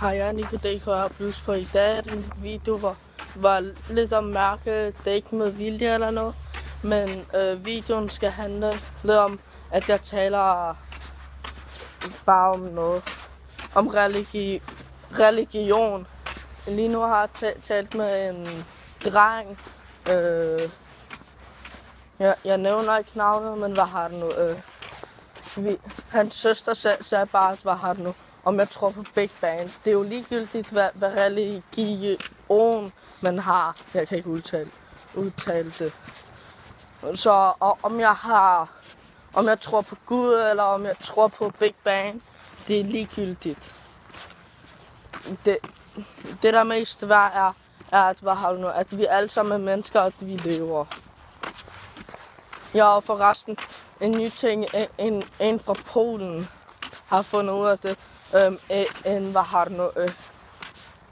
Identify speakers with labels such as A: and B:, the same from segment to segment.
A: Har jeg Nico.dk her plus på i dag. Den video var lidt om mærke. Det er ikke med vilje eller noget. Men videoen skal handle lidt om, at jeg taler bare om noget. Om religion. Lige nu har jeg talt med en dreng. Jeg nævner ikke navnet, men hvad har det nu? Hans søster sagde bare, hvad har det nu? Om jeg tror på Big Bang. Det er jo ligegyldigt, hvad religion man har. Jeg kan ikke udtale det. Så om jeg tror på Gud, eller om jeg tror på Big Bang, det er ligegyldigt. Det der mest værd er, at vi alle sammen er mennesker, og at vi lever. Ja, og forresten, en ny ting, en fra Polen har fundet ud af det.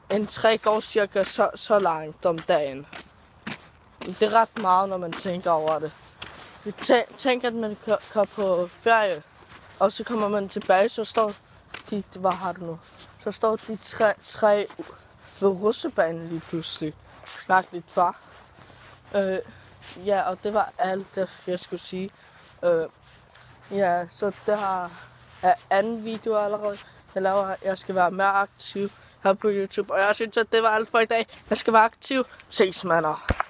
A: En 3 går cirka så langt om dagen. Det er ret meget, når man tænker over det. Tænk, at man kører på ferie, og så kommer man tilbage, så står de tre ved russebanen lige pludselig. Mærkeligt, var. Ja, og det var alt, det jeg skulle sige. Ja, så det er anden video allerede. Jeg skal være mere aktiv her på YouTube. Og jeg synes, at det var alt for i dag. Jeg skal være aktiv. Ses, mander.